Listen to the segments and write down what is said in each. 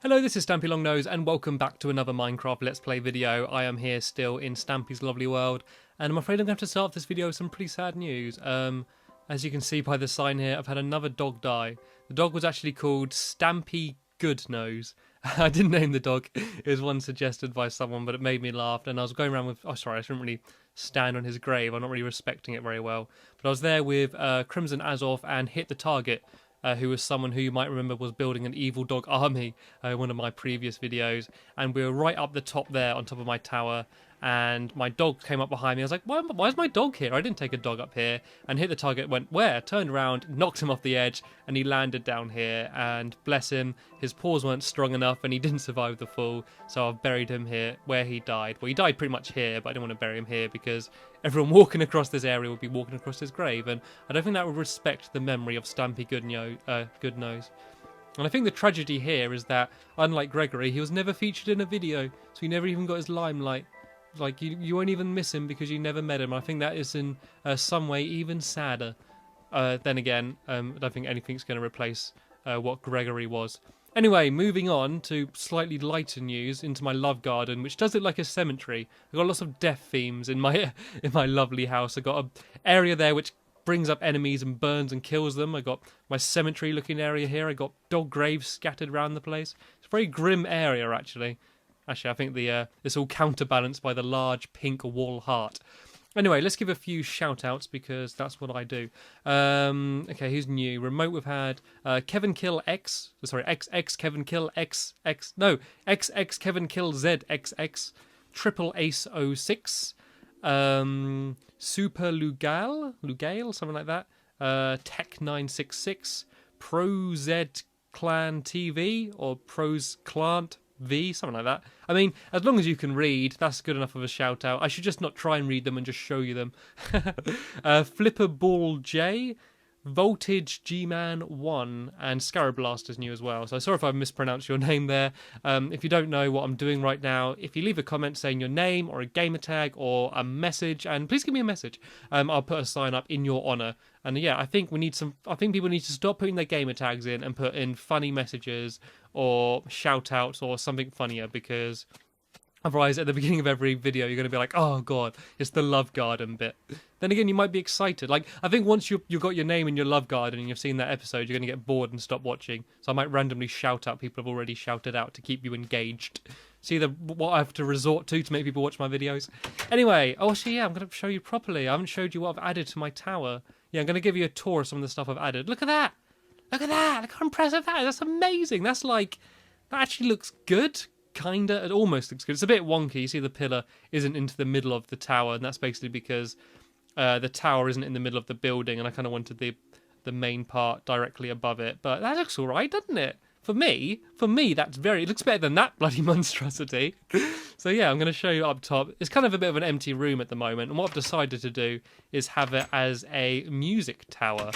Hello, this is Stampy Longnose and welcome back to another Minecraft Let's Play video. I am here still in Stampy's lovely world and I'm afraid I'm going to have to start this video with some pretty sad news. As you can see by the sign here, I've had another dog die. The dog was actually called Stampy Goodnose. I didn't name the dog, it was one suggested by someone, but it made me laugh and I was going around with, oh sorry, I shouldn't really stand on his grave, I'm not really respecting it very well. But I was there with Crimson Azov and Hit the Target. Who was someone who you might remember was building an evil dog army in one of my previous videos, and we were right up the top there on top of my tower, and my dog came up behind me. I was like, why is my dog here? I didn't take a dog up here. And Hit the Target went, where? Turned around, knocked him off the edge, and he landed down here, and bless him, his paws weren't strong enough and he didn't survive the fall, so I've buried him here where he died. Well, he died pretty much here, but I didn't want to bury him here because everyone walking across this area would be walking across his grave, and I don't think that would respect the memory of Stampy Goodnose. And I think the tragedy here is that, unlike Gregory, he was never featured in a video, so he never even got his limelight. Like, you won't even miss him because you never met him. I think that is in some way even sadder. Then again, I don't think anything's going to replace what Gregory was. Anyway, moving on to slightly lighter news into my love garden, which does look like a cemetery. I've got lots of death themes in my lovely house. I've got an area there which brings up enemies and burns and kills them. I got my cemetery looking area here. I got dog graves scattered around the place. It's a very grim area, actually. Actually, I think it's all counterbalanced by the large pink wall heart. Anyway, let's give a few shout-outs because that's what I do. Okay, who's new? Remote, we've had Kevin Kill X. Sorry, XX Kevin Kill XX. No, XX Kevin Kill ZXX. Triple Ace 06. Super Lugal, something like that. Tech 966. Pro Z Clan TV or Pros Clant V, something like that. I mean, as long as you can read, that's good enough of a shout out. I should just not try and read them and just show you them. Flipper Ball J, Voltage G-Man 1, and Scarab Blast is new as well. So sorry if I mispronounced your name there. If you don't know what I'm doing right now, if you leave a comment saying your name or a gamer tag or a message, and please give me a message, I'll put a sign up in your honour. And yeah, I think people need to stop putting their gamer tags in and put in funny messages or shout outs or something funnier, because otherwise at the beginning of every video you're going to be like, oh god, it's the love garden bit. Then again, you might be excited. Like, I think once you've got your name in your love garden and you've seen that episode, you're going to get bored and stop watching. So I might randomly shout out people have already shouted out to keep you engaged. See what I have to resort to make people watch my videos. Anyway, oh actually yeah, I'm going to show you properly. I haven't showed you what I've added to my tower. Yeah, I'm going to give you a tour of some of the stuff I've added. Look at that! Look at that! Look how impressive that is! That's amazing! That's like, that actually looks good. Kinda, it almost looks good. It's a bit wonky. You see the pillar isn't into the middle of the tower, and that's basically because the tower isn't in the middle of the building, and I kind of wanted the main part directly above it. But that looks alright, doesn't it? For me, it looks better than that bloody monstrosity. So yeah, I'm going to show you up top. It's kind of a bit of an empty room at the moment, and what I've decided to do is have it as a music tower,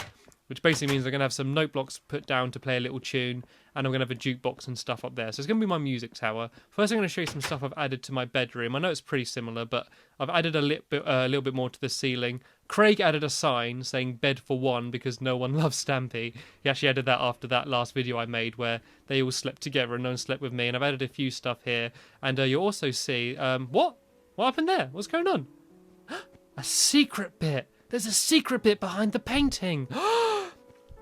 which basically means I'm going to have some note blocks put down to play a little tune, and I'm going to have a jukebox and stuff up there. So it's going to be my music tower. First, I'm going to show you some stuff I've added to my bedroom. I know it's pretty similar, but I've added a little bit more to the ceiling. Craig added a sign saying bed for one because no one loves Stampy. He actually added that after that last video I made where they all slept together and no one slept with me. And I've added a few stuff here. And you'll also see... What? What happened there? What's going on? A secret bit! There's a secret bit behind the painting!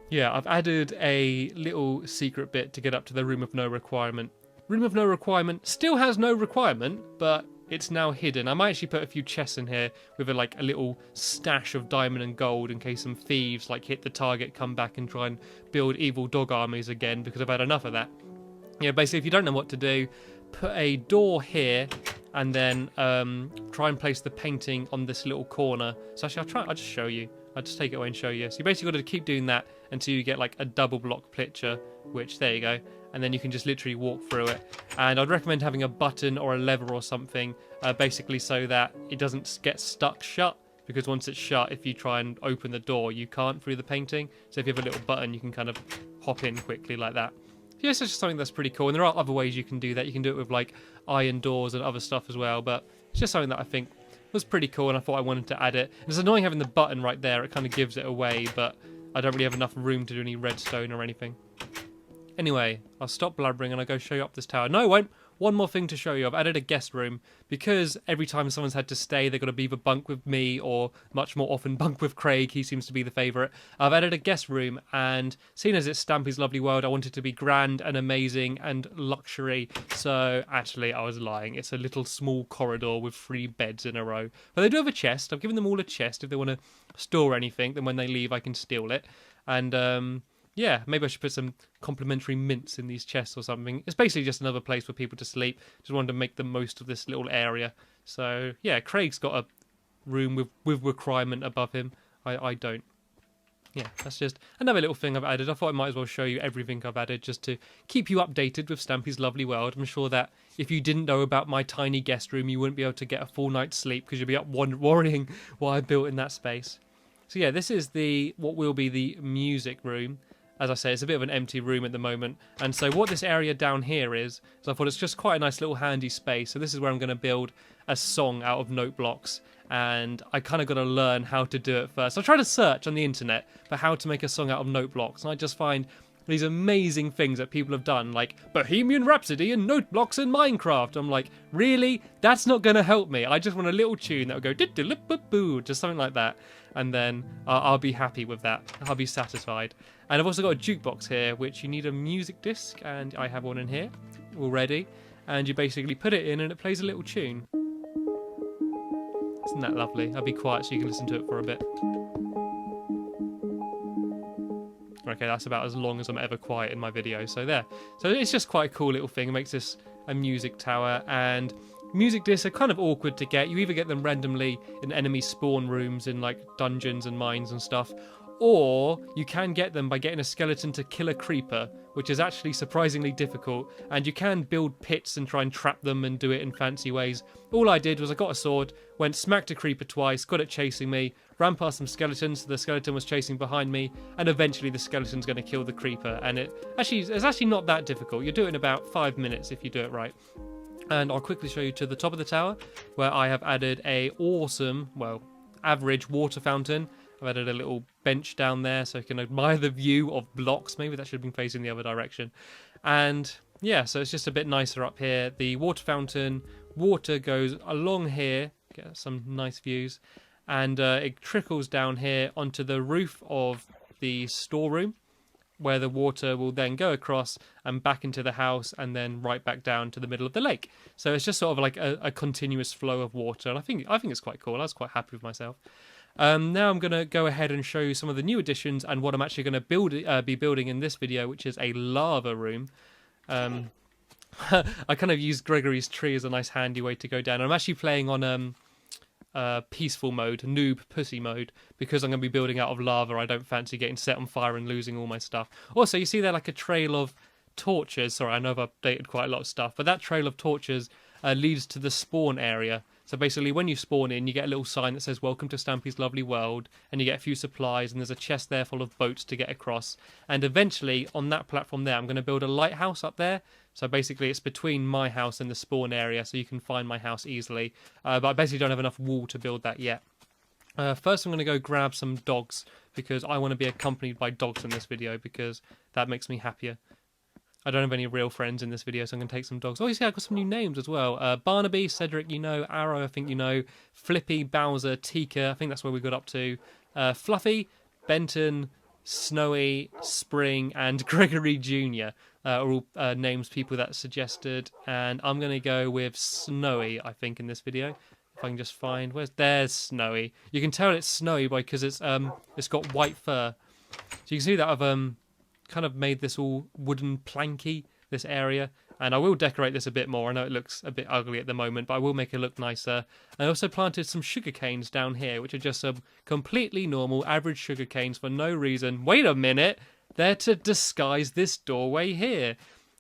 Yeah, I've added a little secret bit to get up to the Room of No Requirement. Room of No Requirement still has no requirement, but it's now hidden. I might actually put a few chests in here with a little stash of diamond and gold in case some thieves Hit the Target come back and try and build evil dog armies again, because I've had enough of that. Yeah, basically if you don't know what to do, put a door here and then try and place the painting on this little corner. So actually I'll just show you. I'll just take it away and show you. So you basically got to keep doing that until you get a double block picture, which, there you go. And then you can just literally walk through it. And I'd recommend having a button or a lever or something, basically so that it doesn't get stuck shut. Because once it's shut, if you try and open the door, you can't through the painting. So if you have a little button, you can kind of hop in quickly like that. Yeah, it's just something that's pretty cool. And there are other ways you can do that. You can do it with iron doors and other stuff as well. But it's just something that I think was pretty cool, and I thought I wanted to add it. It's annoying having the button right there. It kind of gives it away, but I don't really have enough room to do any redstone or anything. Anyway, I'll stop blabbering and I'll go show you up this tower. No, I won't. One more thing to show you. I've added a guest room because every time someone's had to stay, they've got to either bunk with me or much more often bunk with Craig. He seems to be the favourite. I've added a guest room, and seeing as it's Stampy's Lovely World, I want it to be grand and amazing and luxury. So actually, I was lying. It's a little small corridor with 3 beds in a row. But they do have a chest. I've given them all a chest. If they want to store anything, then when they leave, I can steal it. And yeah, maybe I should put some complimentary mints in these chests or something. It's basically just another place for people to sleep. Just wanted to make the most of this little area. So, yeah, Craig's got a room with requirement above him. I don't. Yeah, that's just another little thing I've added. I thought I might as well show you everything I've added just to keep you updated with Stampy's Lovely World. I'm sure that if you didn't know about my tiny guest room, you wouldn't be able to get a full night's sleep because you'd be up worrying what I built in that space. So, yeah, this is what will be the music room. As I say, it's a bit of an empty room at the moment. And so what this area down here is I thought it's just quite a nice little handy space. So this is where I'm going to build a song out of note blocks. And I kind of got to learn how to do it first. So I tried to search on the internet for how to make a song out of note blocks. And I just find these amazing things that people have done, like Bohemian Rhapsody and note blocks in Minecraft. I'm like, really? That's not going to help me. I just want a little tune that will go diddle-boo, just something like that. And then I'll be happy with that. I'll be satisfied. And I've also got a jukebox here, which you need a music disc, and I have one in here already. And you basically put it in, and it plays a little tune. Isn't that lovely? I'll be quiet so you can listen to it for a bit. Okay, that's about as long as I'm ever quiet in my video. So there. So it's just quite a cool little thing. It makes this a music tower, and music discs are kind of awkward to get. You either get them randomly in enemy spawn rooms in like dungeons and mines and stuff, or you can get them by getting a skeleton to kill a creeper, which is actually surprisingly difficult, and you can build pits and try and trap them and do it in fancy ways. All I did was I got a sword, went smacked a creeper twice, got it chasing me, ran past some skeletons, so the skeleton was chasing behind me, and eventually the skeleton's going to kill the creeper, and it's actually not that difficult. You do it in about 5 minutes if you do it right. And I'll quickly show you to the top of the tower, where I have added a awesome, well, average water fountain. I've added a little bench down there so you can admire the view of blocks. Maybe that should have been facing the other direction. And yeah, so it's just a bit nicer up here. The water fountain, water goes along here, get some nice views, and it trickles down here onto the roof of the storeroom, where the water will then go across and back into the house and then right back down to the middle of the lake. So it's just sort of like a continuous flow of water, and I think it's quite cool. I was quite happy with myself. Now I'm going to go ahead and show you some of the new additions and what I'm actually going to be building in this video, which is a lava room. I kind of used Gregory's tree as a nice handy way to go down. I'm actually playing on peaceful mode, noob pussy mode, because I'm going to be building out of lava. I don't fancy getting set on fire and losing all my stuff. Also, you see there like a trail of torches. Sorry, I know I've updated quite a lot of stuff, but that trail of torches leads to the spawn area. So basically, when you spawn in, you get a little sign that says, "Welcome to Stampy's Lovely World," and you get a few supplies, and there's a chest there full of boats to get across. And eventually, on that platform there, I'm going to build a lighthouse up there. So basically, it's between my house and the spawn area, so you can find my house easily. But I basically don't have enough wool to build that yet. First, I'm going to go grab some dogs, because I want to be accompanied by dogs in this video, because that makes me happier. I don't have any real friends in this video, so I'm going to take some dogs. Oh, you see, I've got some new names as well. Barnaby, Cedric, you know. Arrow, I think you know. Flippy, Bowser, Tika, I think that's where we got up to. Fluffy, Benton, Snowy, Spring, and Gregory Jr. Are all names people that suggested. And I'm going to go with Snowy, I think, in this video. If I can just find... There's Snowy. You can tell it's snowy because it's got white fur. So you can see that I've... kind of made this all wooden planky, this area, and I will decorate this a bit more. I know it looks a bit ugly at the moment, but I will make it look nicer. I also planted some sugar canes down here, which are just some completely normal average sugar canes for no reason. Wait a minute, they're to disguise this doorway here.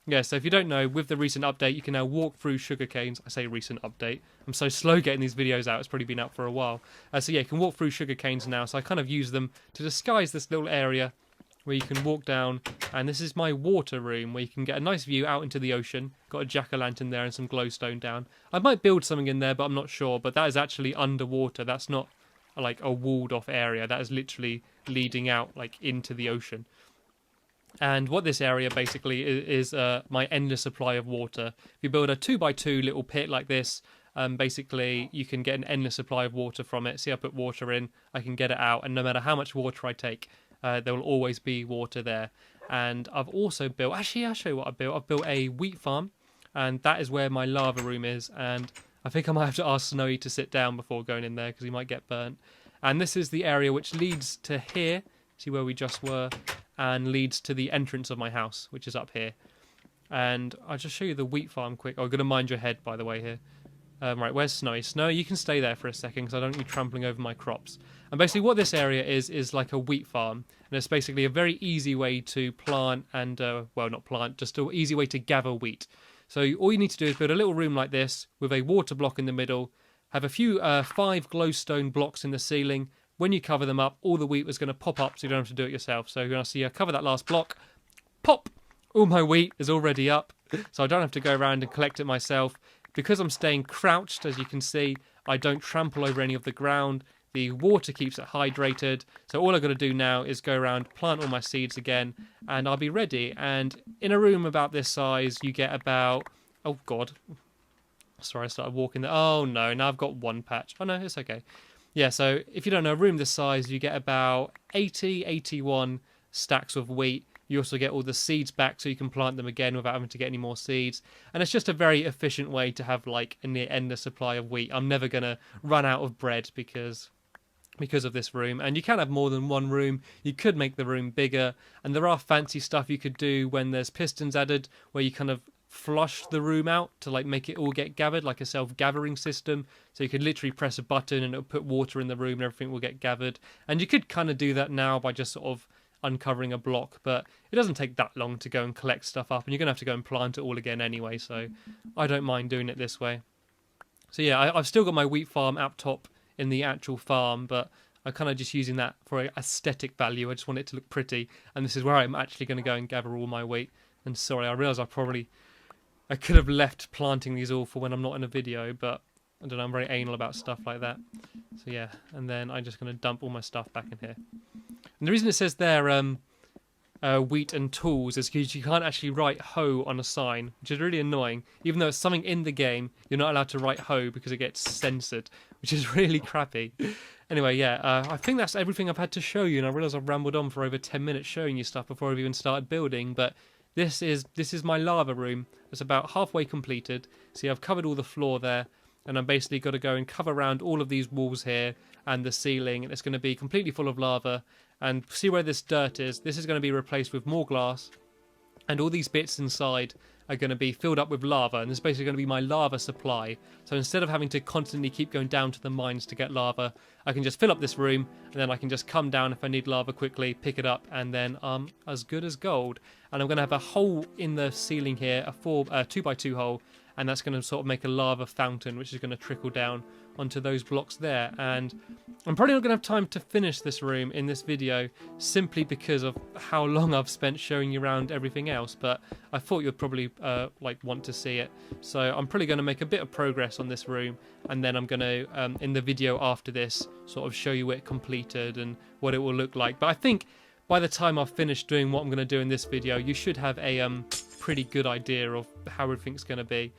Yeah, so if you don't know, with the recent update, you can now walk through sugar canes. I say recent update. I'm so slow getting these videos out. It's probably been out for a while. So yeah, you can walk through sugar canes now. So I kind of use them to disguise this little area where you can walk down, and this is my water room where you can get a nice view out into the ocean. Got a jack-o'-lantern there and some glowstone down. I might build something in there, but I'm not sure. But that is actually underwater. That's not like a walled off area. That is literally leading out like into the ocean. And what this area basically is my endless supply of water. If you build a 2x2 little pit like this, basically you can get an endless supply of water from it. See, I put water in, I can get it out, and no matter how much water I take, there will always be water there. And I've also built, actually I'll show you what I've built. I've built a wheat farm, and that is where my lava room is. And I think I might have to ask Snowy to sit down before going in there because he might get burnt. And this is the area which leads to here, see where we just were, and leads to the entrance of my house, which is up here. And I'll just show you the wheat farm quick. Oh, I'm going to mind your head, by the way, here. Right, where's Snowy? Snowy, you can stay there for a second because I don't need trampling over my crops. And basically what this area is like a wheat farm. And it's basically a very easy way to plant and, well, not plant, just an easy way to gather wheat. So all you need to do is build a little room like this with a water block in the middle, have a few 5 glowstone blocks in the ceiling. When you cover them up, all the wheat is going to pop up so you don't have to do it yourself. So you're going to see I cover that last block, pop, all my wheat is already up. So I don't have to go around and collect it myself. Because I'm staying crouched, as you can see, I don't trample over any of the ground. The water keeps it hydrated. So all I've got to do now is go around, plant all my seeds again, and I'll be ready. And in a room about this size, you get about... Oh, God. Sorry, I started walking there. Oh, no, now I've got one patch. Oh, no, it's okay. Yeah, so if you don't know, a room this size, you get about 81 stacks of wheat. You also get all the seeds back so you can plant them again without having to get any more seeds. And it's just a very efficient way to have like a near endless supply of wheat. I'm never going to run out of bread because of this room. And you can have more than one room. You could make the room bigger. And there are fancy stuff you could do when there's pistons added where you kind of flush the room out to like make it all get gathered, like a self-gathering system. So you could literally press a button and it'll put water in the room and everything will get gathered. And you could kind of do that now by just sort of uncovering a block, but it doesn't take that long to go and collect stuff up, and you're gonna have to go and plant it all again anyway, so I don't mind doing it this way. So yeah, I've still got my wheat farm up top in the actual farm, but I'm kind of just using that for aesthetic value. I just want it to look pretty, and this is where I'm actually going to go and gather all my wheat. And sorry, I realise I could have left planting these all for when I'm not in a video, but I don't know, I'm very anal about stuff like that. So yeah, and then I'm just going to dump all my stuff back in here. And the reason it says there wheat and tools is because you can't actually write hoe on a sign, which is really annoying. Even though it's something in the game, you're not allowed to write hoe because it gets censored, which is really crappy. Anyway, yeah, I think that's everything I've had to show you, and I realise I've rambled on for over 10 minutes showing you stuff before I've even started building, but this is my lava room. It's about halfway completed. See, I've covered all the floor there, and I'm basically got to go and cover around all of these walls here and the ceiling, and it's going to be completely full of lava. And see where this dirt is? This is going to be replaced with more glass, and all these bits inside are going to be filled up with lava, and this is basically going to be my lava supply. So instead of having to constantly keep going down to the mines to get lava, I can just fill up this room, and then I can just come down if I need lava quickly, pick it up, and then I'm as good as gold. And I'm going to have a hole in the ceiling here, a 2x2 hole, and that's going to sort of make a lava fountain, which is going to trickle down onto those blocks there. And I'm probably not going to have time to finish this room in this video simply because of how long I've spent showing you around everything else, but I thought you'd probably want to see it. So I'm probably going to make a bit of progress on this room, and then I'm going to in the video after this sort of show you it completed and what it will look like. But I think by the time I've finished doing what I'm going to do in this video, you should have a pretty good idea of how everything's going to be.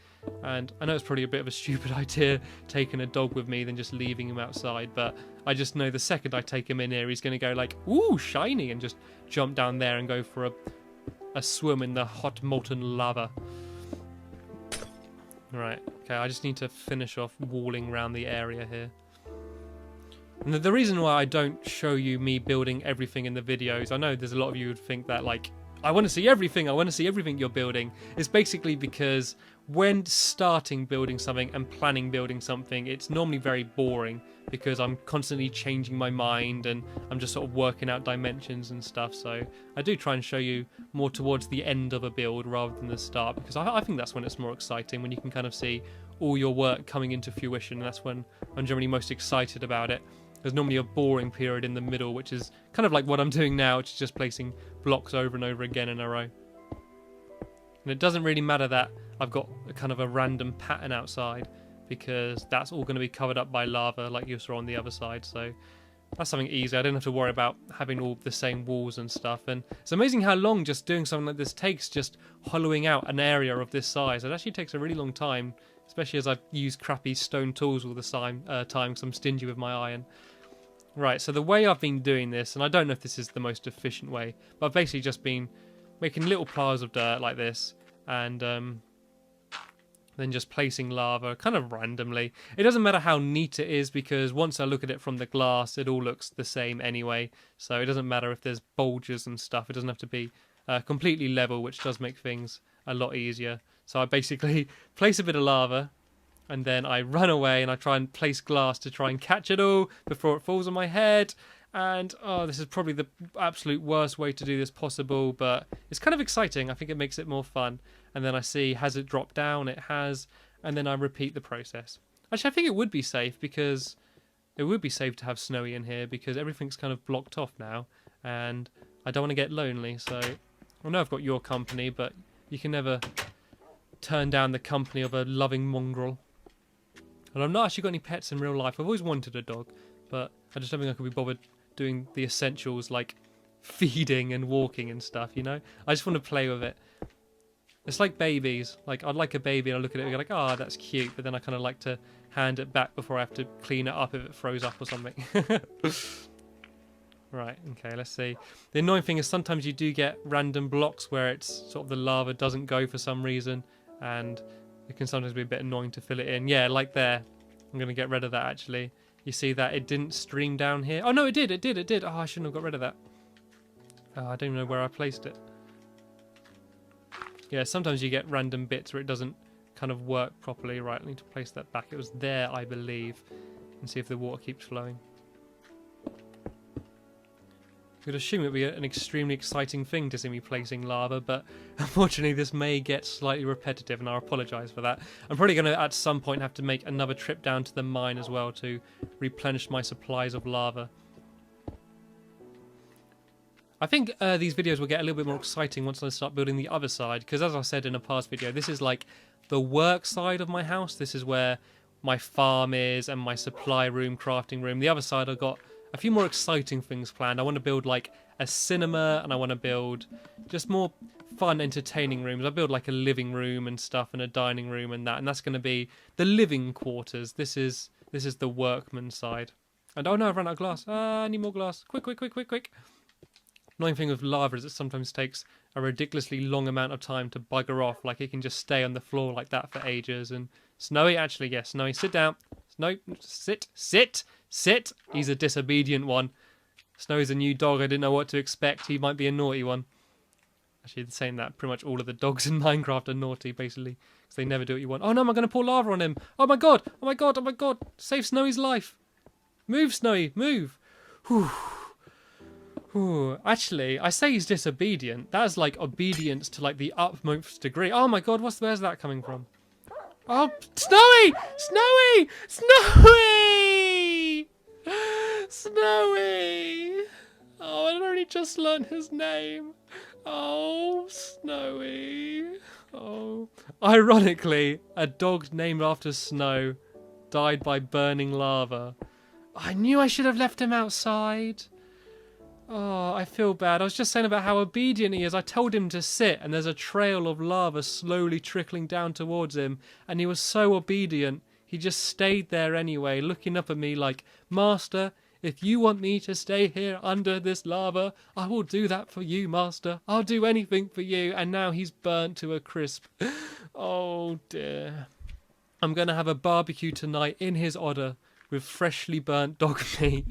And I know it's probably a bit of a stupid idea taking a dog with me than just leaving him outside, but I just know the second I take him in here, he's going to go like, ooh, shiny, and just jump down there and go for a swim in the hot molten lava. Right, okay, I just need to finish off walling around the area here. And the reason why I don't show you me building everything in the videos, I know there's a lot of you who would think that, like, I want to see everything you're building, is basically because when starting building something and planning building something, it's normally very boring because I'm constantly changing my mind and I'm just sort of working out dimensions and stuff. So I do try and show you more towards the end of a build rather than the start, because I think that's when it's more exciting, when you can kind of see all your work coming into fruition, and that's when I'm generally most excited about it. There's normally a boring period in the middle, which is kind of like what I'm doing now, which is just placing blocks over and over again in a row. And it doesn't really matter that I've got a kind of a random pattern outside, because that's all going to be covered up by lava like you saw on the other side. So That's something easy. I don't have to worry about having all the same walls and stuff. And it's amazing how long just doing something like this takes, just hollowing out an area of this size. It actually takes a really long time, especially as I've used crappy stone tools all the time because I'm stingy with my iron. Right, so the way I've been doing this, and I don't know if this is the most efficient way, but I've basically just been making little piles of dirt like this, and then just placing lava kind of randomly. It doesn't matter how neat it is, because once I look at it from the glass, it all looks the same anyway. So it doesn't matter if there's bulges and stuff. It doesn't have to be completely level, which does make things a lot easier. So I basically place a bit of lava, and then I run away and I try and place glass to try and catch it all before it falls on my head. And oh, this is probably the absolute worst way to do this possible, but it's kind of exciting. I think it makes it more fun. And then I see, has it dropped down? It has. And then I repeat the process. Actually, I think it would be safe, because it would be safe to have Snowy in here, because everything's kind of blocked off now. And I don't want to get lonely. So I know I've got your company, but you can never turn down the company of a loving mongrel. And I've not actually got any pets in real life. I've always wanted a dog, but I just don't think I could be bothered doing the essentials like feeding and walking and stuff, you know? I just want to play with it. It's like babies. Like, I'd like a baby and I look at it and go like, oh, that's cute, but then I kind of like to hand it back before I have to clean it up if it froze up or something. Right, okay, let's see. The annoying thing is sometimes you do get random blocks where it's sort of the lava doesn't go for some reason, and it can sometimes be a bit annoying to fill it in. Yeah, like there. I'm going to get rid of that, actually. You see that it didn't stream down here. Oh, no, it did. Oh, I shouldn't have got rid of that. I don't even know where I placed it. Yeah, sometimes you get random bits where it doesn't kind of work properly. Right, I need to place that back. It was there, I believe. And see if the water keeps flowing. I would assume it would be an extremely exciting thing to see me placing lava, but unfortunately this may get slightly repetitive, and I apologise for that. I'm probably going to at some point have to make another trip down to the mine as well to replenish my supplies of lava. I think these videos will get a little bit more exciting once I start building the other side, because as I said in a past video, this is like the work side of my house. This is where my farm is and my supply room, crafting room. The other side I've got a few more exciting things planned. I want to build like a cinema, and I want to build just more fun, entertaining rooms. I build like a living room and stuff, and a dining room and that, and that's going to be the living quarters. This is the workman side. And oh no, I've run out of glass. I need more glass. Quick. Annoying thing with lava is it sometimes takes a ridiculously long amount of time to bugger off. Like it can just stay on the floor like that for ages. And Snowy, actually, yes, Snowy, sit down. Snowy, sit. He's a disobedient one. Snowy's a new dog. I didn't know what to expect. He might be a naughty one. Actually, saying that, pretty much all of the dogs in Minecraft are naughty, basically, because they never do what you want. Oh no, am I going to pour lava on him? Oh my god! Save Snowy's life. Move, Snowy, move. Whew. Actually, I say he's disobedient. That's like obedience to like the utmost degree. Oh my god, where's that coming from? Oh, Snowy! Snowy! Oh, I'd only just learned his name. Oh, Snowy. Oh. Ironically, a dog named after Snow died by burning lava. I knew I should have left him outside. Oh, I feel bad. I was just saying about how obedient he is. I told him to sit, and there's a trail of lava slowly trickling down towards him, and he was so obedient. He just stayed there anyway, looking up at me like, Master, if you want me to stay here under this lava, I will do that for you, Master. I'll do anything for you. And now he's burnt to a crisp. Oh, dear. I'm going to have a barbecue tonight in his honour with freshly burnt dog meat.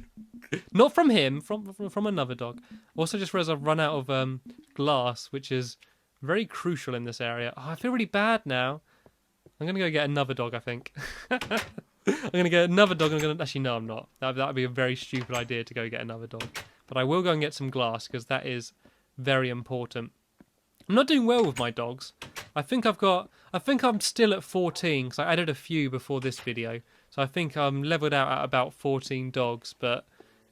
Not from him, from another dog. Also, just realised I've run out of glass, which is very crucial in this area. Oh, I feel really bad now. I'm going to go get another dog, I think. I'm going to get another dog. Actually, no, I'm not. That would be a very stupid idea to go get another dog. But I will go and get some glass, because that is very important. I'm not doing well with my dogs. I think I'm still at 14, because I added a few before this video. So I think I'm leveled out at about 14 dogs, but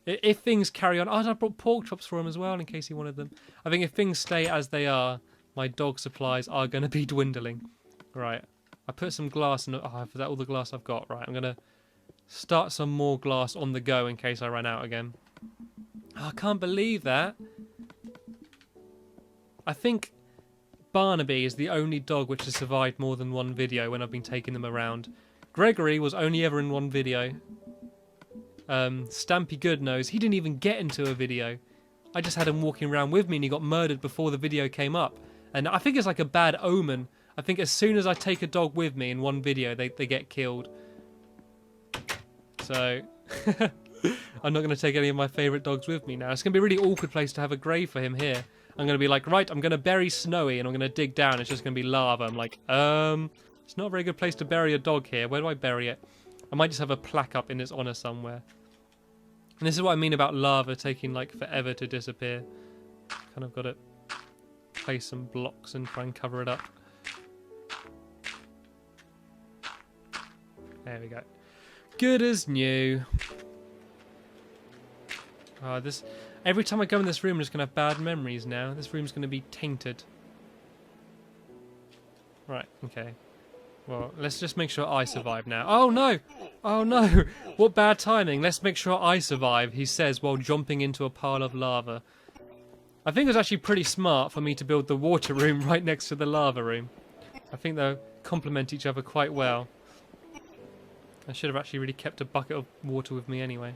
if things carry on... Oh, I brought pork chops for him as well, in case he wanted them. I think if things stay as they are, my dog supplies are going to be dwindling. Right. I put some glass in... Oh, is that all the glass I've got? Right, I'm going to start some more glass on the go in case I run out again. Oh, I can't believe that. I think Barnaby is the only dog which has survived more than one video when I've been taking them around. Gregory was only ever in one video. Stampy Goodnose, he didn't even get into a video. I just had him walking around with me and he got murdered before the video came up. And I think it's like a bad omen. I think as soon as I take a dog with me in one video, they get killed. So, I'm not going to take any of my favourite dogs with me now. It's going to be a really awkward place to have a grave for him here. I'm going to be like, right, I'm going to bury Snowy and I'm going to dig down. It's just going to be lava. I'm like, it's not a very good place to bury a dog here. Where do I bury it? I might just have a plaque up in its honour somewhere. And this is what I mean about lava taking like forever to disappear. Kind of got to place some blocks and try and cover it up. There we go. Good as new. Oh, every time I go in this room, I'm just going to have bad memories now. This room's going to be tainted. Right, okay. Well, let's just make sure I survive now. Oh, no! Oh, no! What bad timing. Let's make sure I survive, he says, while jumping into a pile of lava. I think it was actually pretty smart for me to build the water room right next to the lava room. I think they'll complement each other quite well. I should have actually really kept a bucket of water with me anyway.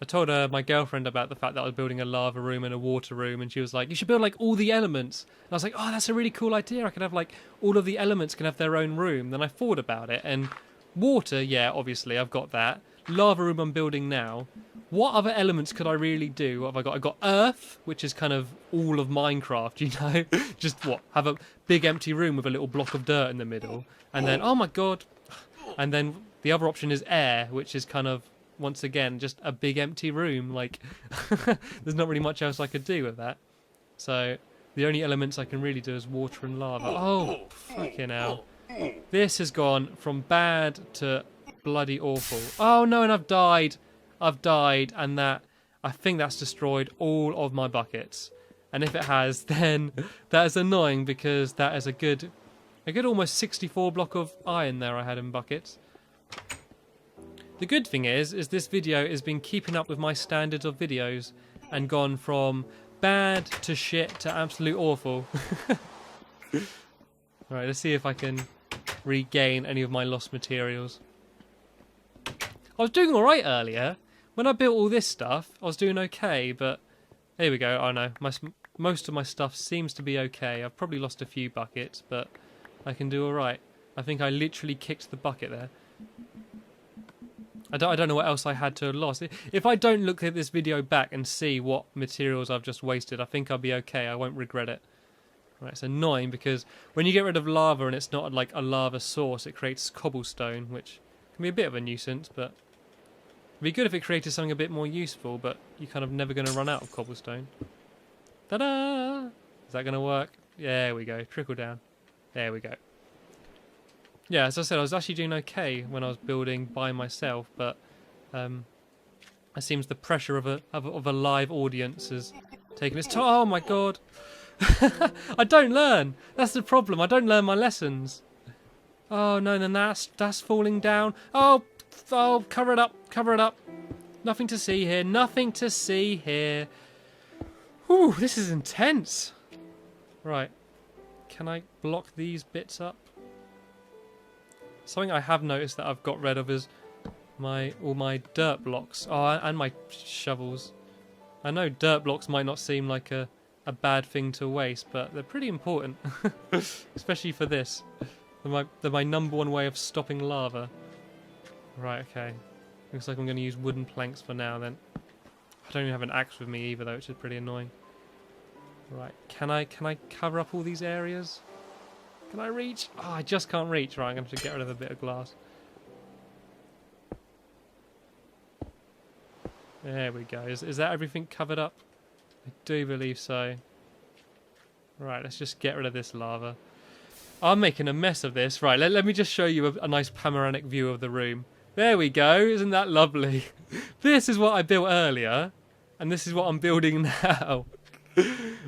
I told my girlfriend about the fact that I was building a lava room and a water room, and she was like, you should build like all the elements. And I was like, oh, that's a really cool idea. I could have like all of the elements can have their own room. Then I thought about it, and water, yeah, obviously I've got that. Lava room I'm building now. What other elements could I really do? What have I got? I got earth, which is kind of all of Minecraft, you know? Just what? Have a big empty room with a little block of dirt in the middle. And then, oh my god. And then the other option is air, which is kind of, once again, just a big empty room. Like, there's not really much else I could do with that. So, the only elements I can really do is water and lava. Oh, fucking hell. This has gone from bad to bloody awful. Oh no, and I've died. I've died, and I think that's destroyed all of my buckets. And if it has, then that is annoying because that is a good almost 64 block of iron there I had in buckets. The good thing is this video has been keeping up with my standards of videos and gone from bad to shit to absolute awful. Alright, let's see if I can regain any of my lost materials. I was doing alright earlier. When I built all this stuff, I was doing okay, but there we go. Oh no, most of my stuff seems to be okay. I've probably lost a few buckets, but I can do alright. I think I literally kicked the bucket there. I don't know what else I had to have lost. If I don't look at this video back and see what materials I've just wasted, I think I'll be okay. I won't regret it. Right, it's annoying because when you get rid of lava and it's not like a lava source, it creates cobblestone, which can be a bit of a nuisance, but it'd be good if it created something a bit more useful, but you're kind of never going to run out of cobblestone. Ta-da! Is that going to work? There we go. Trickle down. There we go. Yeah, as I said, I was actually doing okay when I was building by myself, but it seems the pressure of a live audience has taken its toll. Oh my god! I don't learn. That's the problem. I don't learn my lessons. Oh no! Then that's falling down. Oh, cover it up! Cover it up! Nothing to see here. Nothing to see here. Whew, this is intense. Right, can I block these bits up? Something I have noticed that I've got rid of is all my dirt blocks. Oh, and my shovels. I know dirt blocks might not seem like a bad thing to waste, but they're pretty important. Especially for this. They're my number one way of stopping lava. Right, okay. Looks like I'm going to use wooden planks for now then. I don't even have an axe with me either though, which is pretty annoying. Right, can I cover up all these areas? Can I reach? Oh, I just can't reach. Right, I'm going to have to get rid of a bit of glass. There we go. Is that everything covered up? I do believe so. Right, let's just get rid of this lava. I'm making a mess of this. Right, let me just show you a nice panoramic view of the room. There we go. Isn't that lovely? This is what I built earlier, and this is what I'm building now.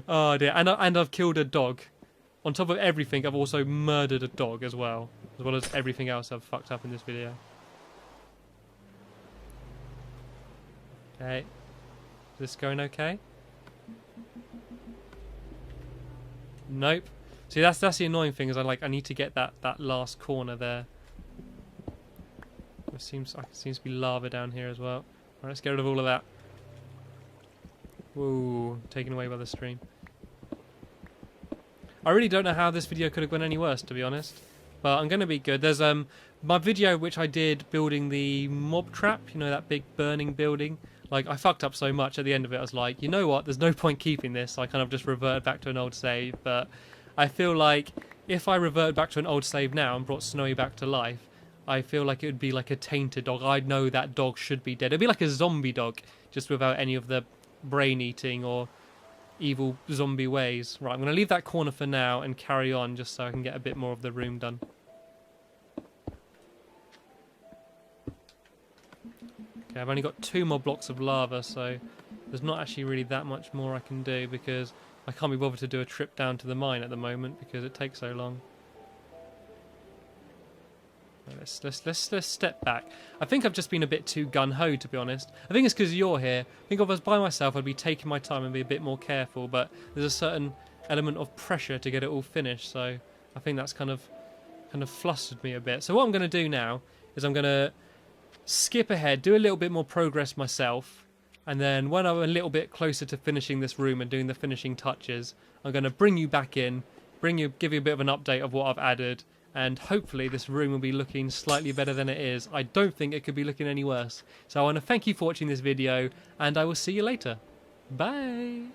Oh dear, and I've killed a dog. on top of everything, I've also murdered a dog as well as everything else I've fucked up in this video. Okay. Is this going okay? Nope. See, that's the annoying thing, is I need to get that last corner there. There seems to be lava down here as well. Alright, let's get rid of all of that. Whoa, taken away by the stream. I really don't know how this video could have gone any worse, to be honest. But I'm going to be good. There's my video which I did building the mob trap, you know, that big burning building. Like, I fucked up so much at the end of it, I was like, you know what, there's no point keeping this. So I kind of just reverted back to an old save. But I feel like if I reverted back to an old save now and brought Snowy back to life, I feel like it would be like a tainted dog. I'd know that dog should be dead. It'd be like a zombie dog, just without any of the brain eating or evil zombie ways. Right, I'm going to leave that corner for now and carry on just so I can get a bit more of the room done. Okay, I've only got 2 more blocks of lava, so there's not actually really that much more I can do because I can't be bothered to do a trip down to the mine at the moment because it takes so long. Let's step back. I think I've just been a bit too gun-ho, to be honest. I think it's because you're here. I think if I was by myself, I'd be taking my time and be a bit more careful, but there's a certain element of pressure to get it all finished, so I think that's kind of flustered me a bit. So what I'm going to do now is I'm going to skip ahead, do a little bit more progress myself, and then when I'm a little bit closer to finishing this room and doing the finishing touches, I'm going to bring you back in, give you a bit of an update of what I've added, and hopefully this room will be looking slightly better than it is. I don't think it could be looking any worse. So I want to thank you for watching this video, and I will see you later. Bye!